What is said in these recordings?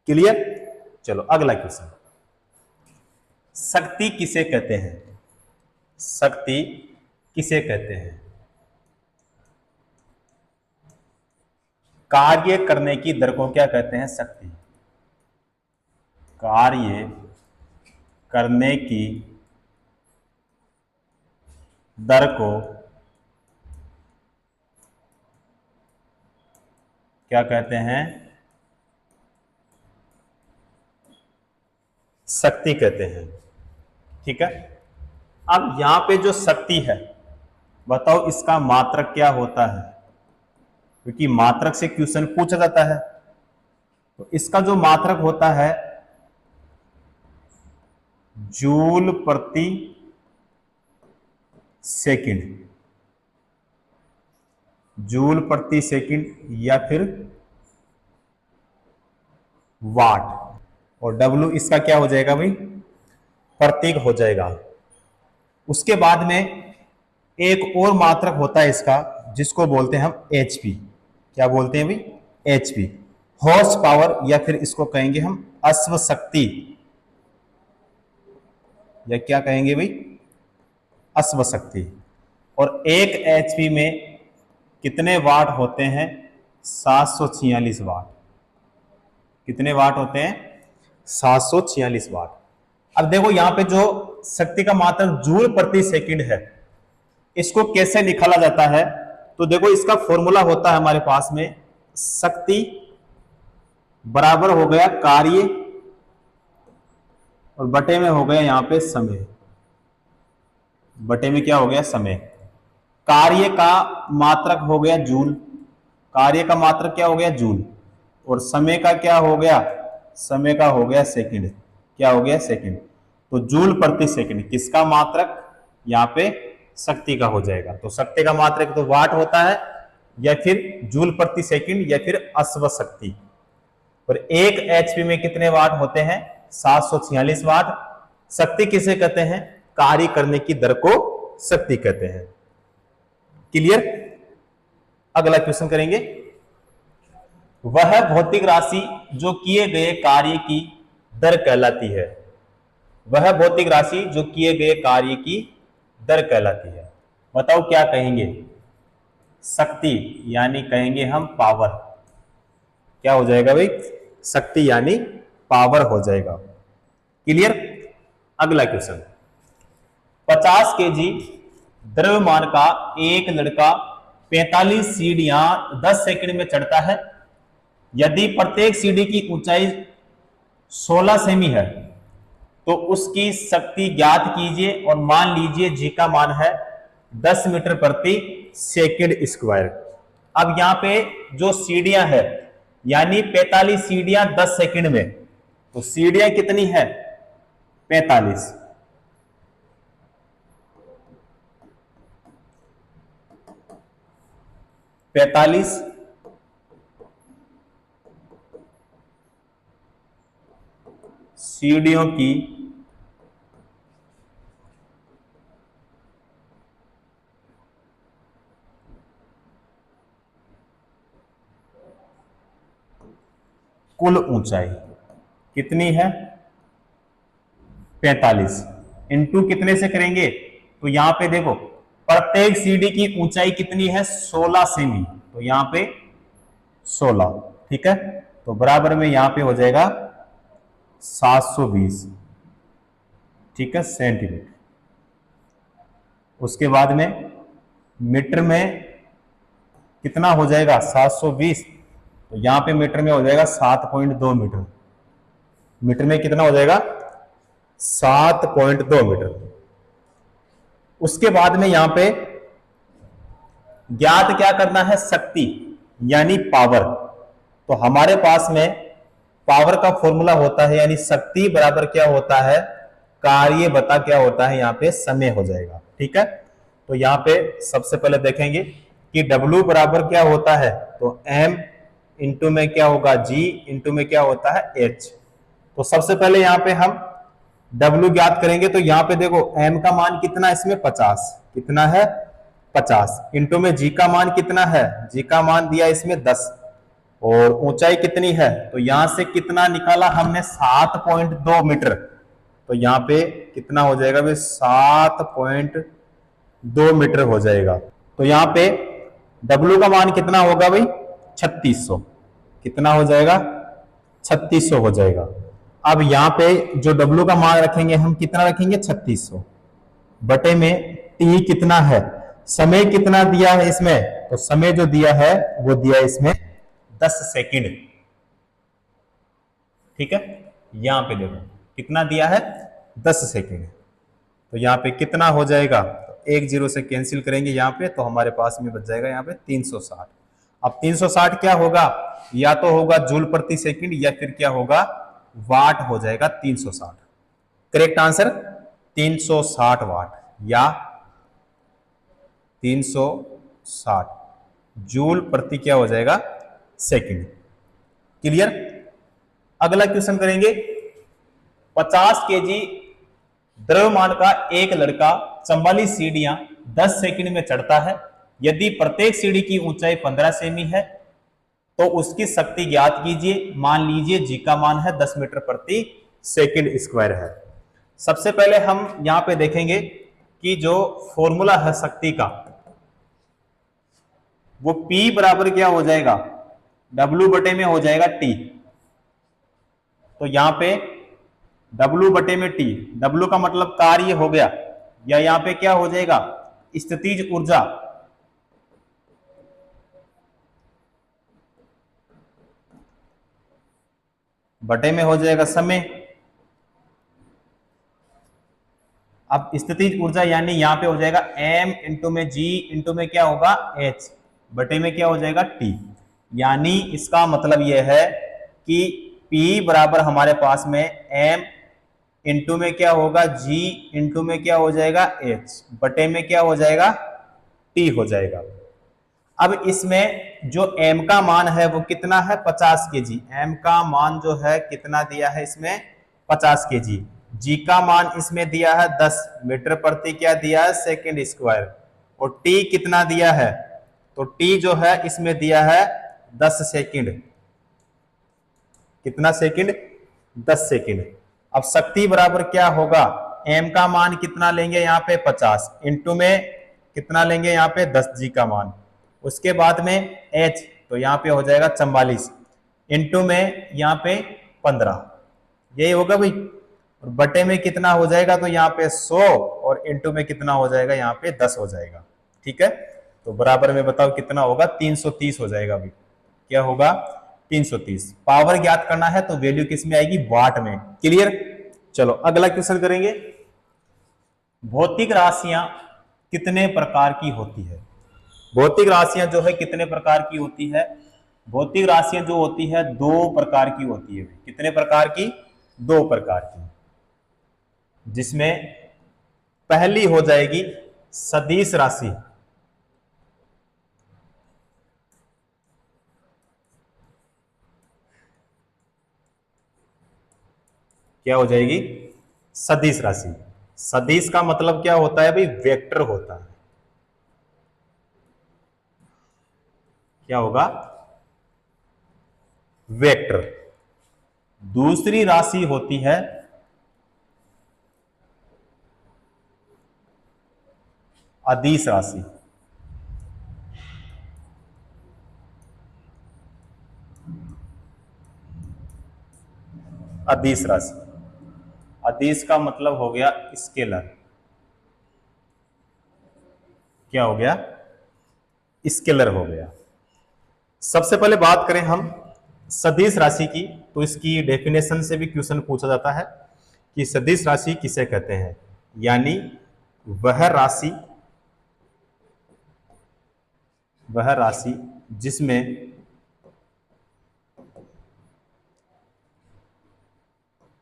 Clear. चलो अगला question, शक्ति किसे कहते हैं? शक्ति किसे कहते हैं? कार्य करने की दर को क्या कहते हैं? शक्ति। कार्य करने की दर को क्या कहते हैं? शक्ति कहते हैं। ठीक है। अब यहां पे जो शक्ति है, बताओ इसका मात्रक क्या होता है? क्योंकि मात्रक से क्वेश्चन पूछा जाता है। तो इसका जो मात्रक होता है जूल प्रति सेकंड, जूल प्रति सेकंड या फिर वाट, और W इसका क्या हो जाएगा भाई? प्रतीक हो जाएगा। उसके बाद में एक और मात्रक होता है इसका, जिसको बोलते हैं हम HP। क्या बोलते हैं भाई? HP, हॉर्स पावर, या फिर इसको कहेंगे हम अश्व शक्ति, या क्या कहेंगे भाई? अश्व शक्ति। और एक HP में कितने वाट होते हैं? 746 वाट। कितने वाट होते हैं? 746 वाट। अब देखो यहां पे जो शक्ति का मात्रक जूल प्रति सेकंड है, इसको कैसे निकाला जाता है? तो देखो इसका फॉर्मूला होता है हमारे पास में, शक्ति बराबर हो गया कार्य और बटे में हो गया यहां पे समय। बटे में क्या हो गया? समय। कार्य का मात्रक हो गया जूल, कार्य का मात्रक क्या हो गया? जूल। और समय का क्या हो गया? समय का हो गया सेकंड। क्या हो गया? सेकंड। तो जूल प्रति सेकंड किसका मात्रक? यहां पे शक्ति का हो जाएगा। तो शक्ति का मात्रक तो वाट होता है, या फिर जूल प्रति सेकंड, या फिर अश्व शक्ति। और एक HP में कितने वाट होते हैं? 746 वाट। शक्ति किसे कहते हैं? कार्य करने की दर को शक्ति कहते हैं। क्लियर। अगला क्वेश्चन करेंगे, वह भौतिक राशि जो किए गए कार्य की दर कहलाती है। वह भौतिक राशि जो किए गए कार्य की दर कहलाती है। बताओ क्या कहेंगे? शक्ति यानी कहेंगे हम पावर। क्या हो जाएगा भाई? शक्ति यानी पावर हो जाएगा। क्लियर। अगला क्वेश्चन, 50 kg द्रव्यमान का एक लड़का 45 सीढ़ियां 10 सेकंड में चढ़ता है। यदि प्रत्येक सीढ़ी की ऊंचाई 16 सेमी है तो उसकी शक्ति ज्ञात कीजिए, और मान लीजिए जी का मान है 10 मीटर प्रति सेकंड स्क्वायर। अब यहां पे जो सीढ़ियां है, यानी 45 सीढ़ियां 10 सेकंड में, तो सीढ़ियां कितनी है? 45। सीढ़ियों की कुल ऊंचाई कितनी है? 45। इंटू कितने से करेंगे? तो यहां पे देखो प्रत्येक सीढ़ी की ऊंचाई कितनी है? 16 सेमी। तो यहां पे 16, ठीक है। तो बराबर में यहां पे हो जाएगा 720, ठीक है, सेंटीमीटर। उसके बाद में मीटर में कितना हो जाएगा? 720। तो यहां पे मीटर में हो जाएगा 7.2 मीटर। मीटर में कितना हो जाएगा? 7.2 मीटर। उसके बाद में यहां पे ज्ञात क्या करना है? शक्ति यानी पावर। तो हमारे पास में पावर का फॉर्मूला होता है, यानी शक्ति बराबर क्या होता है? कार्य बता क्या होता है? यहां पे समय हो जाएगा, ठीक है। तो यहां पे सबसे पहले देखेंगे कि W बराबर क्या होता है? तो M इंटू में क्या होगा? G इंटू में क्या होता है? H। तो सबसे पहले यहां पे हम W ज्ञात करेंगे। तो यहां पे देखो M का मान कितना इसमें? 50। कितना है? 50। इंटू में G का मान कितना है? G का मान दिया इसमें 10। और ऊंचाई कितनी है, तो यहां से कितना निकाला हमने 7.2 मीटर, तो यहाँ पे कितना हो जाएगा भाई 7.2 मीटर हो जाएगा। तो यहाँ पे W का मान कितना होगा भाई 3600, कितना हो जाएगा 3600 हो जाएगा। अब यहाँ पे जो W का मान रखेंगे हम कितना रखेंगे 3600 बटे में T कितना है, समय कितना दिया है इसमें, तो समय जो दिया है वो दिया है इसमें 10 सेकंड। ठीक है, यहां पे देखो कितना दिया है 10 सेकंड, तो यहां पे कितना हो जाएगा, तो एक जीरो से कैंसिल करेंगे यहां पे, तो हमारे पास में बच जाएगा यहां पे 360। अब 360 क्या होगा, या तो होगा जूल प्रति सेकंड या फिर क्या होगा वाट हो जाएगा 360। करेक्ट आंसर 360 वाट या 360 जूल प्रति क्या हो जाएगा सेकंड। क्लियर। अगला क्वेश्चन करेंगे, 50 केजी द्रव्यमान का एक लड़का 44 सीढ़ियां 10 सेकंड में चढ़ता है। यदि प्रत्येक सीढ़ी की ऊंचाई 15 सेमी है तो उसकी शक्ति ज्ञात कीजिए। मान लीजिए जी का मान है 10 मीटर प्रति सेकंड स्क्वायर है। सबसे पहले हम यहां पे देखेंगे कि जो फॉर्मूला है शक्ति का वो P बराबर क्या हो जाएगा W बटे में हो जाएगा T। तो यहां पे W बटे में T, W का मतलब कार्य हो गया, या यहां पे क्या हो जाएगा स्थितिज ऊर्जा, बटे में हो जाएगा समय। अब स्थितिज ऊर्जा यानी यहां पे हो जाएगा M इंटू में G इंटू में क्या होगा H बटे में क्या हो जाएगा T। यानी इसका मतलब यह है कि P बराबर हमारे पास में M इंटू में क्या होगा G इंटू में क्या हो जाएगा H बटे में क्या हो जाएगा T हो जाएगा। अब इसमें जो M का मान है वो कितना है 50 केजी, M का मान जो है कितना दिया है इसमें 50 केजी। G का मान इसमें दिया है 10 मीटर प्रति क्या दिया है सेकंड स्क्वायर, और T कितना दिया है, तो T जो है इसमें दिया है 10 सेकंड, कितना सेकंड 10 सेकंड। अब शक्ति बराबर क्या होगा, M का मान कितना लेंगे यहाँ पे 50 इंटू में कितना लेंगे यहाँ पे 10 G का मान, उसके बाद में H तो यहाँ पे हो जाएगा 44 इंटू में यहाँ पे 15, यही होगा भाई, और बटे में कितना हो जाएगा तो यहाँ पे 100 और इंटू में कितना हो जाएगा यहाँ पे 10 हो जाएगा। ठीक है, तो बराबर में बताओ कितना होगा 330 हो जाएगा भाई, क्या होगा 330। पावर ज्ञात करना है तो वैल्यू किस में आएगी वाट में। क्लियर। चलो अगला क्वेश्चन करेंगे, भौतिक राशियां कितने प्रकार की होती है। भौतिक राशियां जो है कितने प्रकार की होती है, भौतिक राशियां जो होती है दो प्रकार की होती है। कितने प्रकार की, दो प्रकार की, जिसमें पहली हो जाएगी सदिश राशि, क्या हो जाएगी सदिश राशि। सदिश का मतलब क्या होता है भाई वेक्टर होता है, क्या होगा वेक्टर। दूसरी राशि होती है अदिश राशि, अदिश राशि। अदिश का मतलब हो गया स्केलर, क्या हो गया स्केलर हो गया। सबसे पहले बात करें हम सदिश राशि की, तो इसकी डेफिनेशन से भी क्वेश्चन पूछा जाता है कि सदिश राशि किसे कहते हैं, यानी वह राशि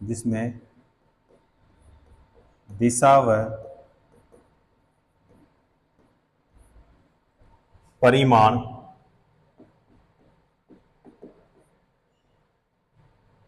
जिसमें दिशा व परिमाण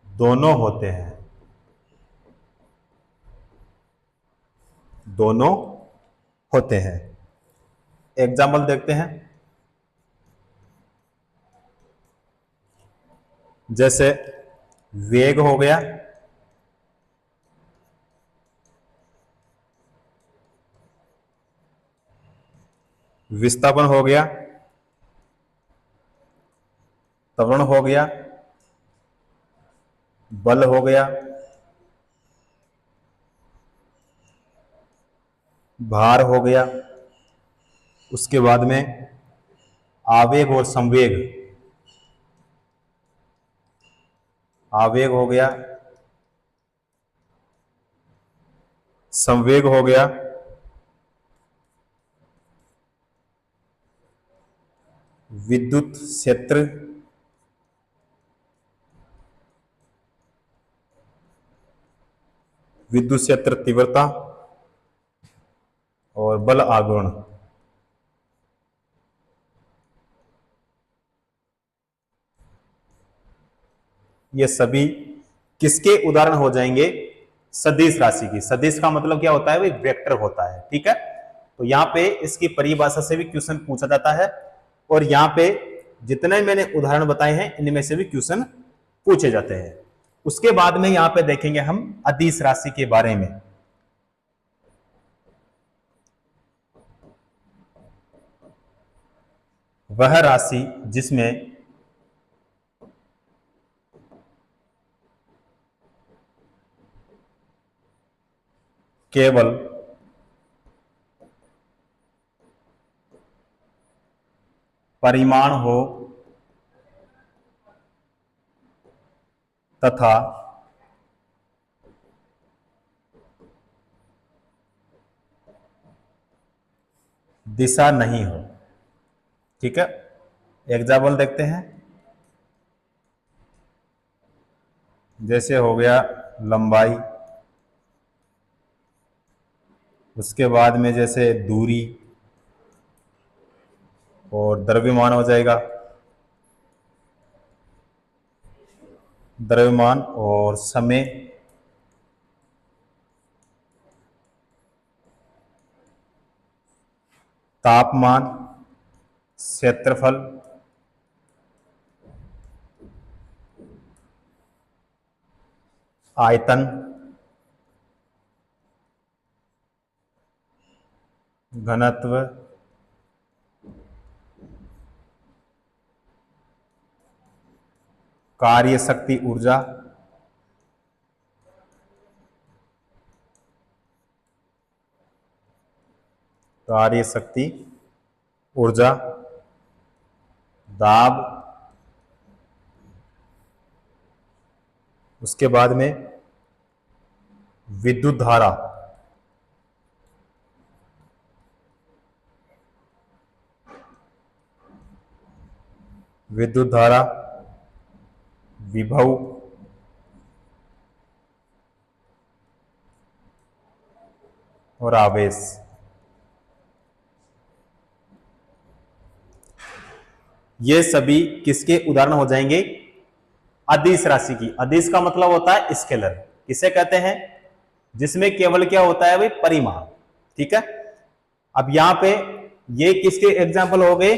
दोनों होते हैं, दोनों होते हैं। एग्जाम्पल देखते हैं, जैसे वेग हो गया, विस्थापन हो गया, त्वरण हो गया, बल हो गया, भार हो गया, उसके बाद में आवेग और संवेग, आवेग हो गया, संवेग हो गया, विद्युत क्षेत्र, विद्युत क्षेत्र तीव्रता और बल आघूर्ण। ये सभी किसके उदाहरण हो जाएंगे? सदिश राशि की। सदिश का मतलब क्या होता है? भाई वेक्टर होता है, ठीक है। तो यहाँ पे इसकी परिभाषा से भी क्वेश्चन पूछा जाता है, और यहाँ पे जितने मैंने उदाहरण बताए हैं इनमें से भी क्वेश्चन पूछे जाते हैं। उसके बाद में यहाँ पे देखेंगे हम अदिश राशि के बारे में। वह राशि जिसमें केवल परिमाण हो तथा दिशा नहीं हो, ठीक है। एग्जाम्पल देखते हैं। जैसे हो गया लंबाई, उसके बाद में जैसे दूरी और द्रव्यमान हो जाएगा, द्रव्यमान और समय, तापमान, क्षेत्रफल, आयतन, घनत्व, कार्य शक्ति ऊर्जा, कार्य शक्ति ऊर्जा, दाब, उसके बाद में विद्युत धारा, विद्युत धारा, विभव, और आवेश। ये सभी किसके उदाहरण हो जाएंगे? अदिश राशि की। अदिश का मतलब होता है स्केलर। किसे कहते हैं? जिसमें केवल क्या होता है भाई? परिमाण, ठीक है। अब यहां पे ये किसके एग्जाम्पल हो गए?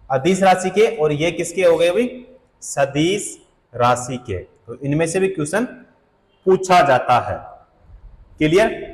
अदिश राशि के। और ये किसके हो गए भाई? सदिश राशि के। तो इनमें से भी क्वेश्चन पूछा जाता है। क्लियर?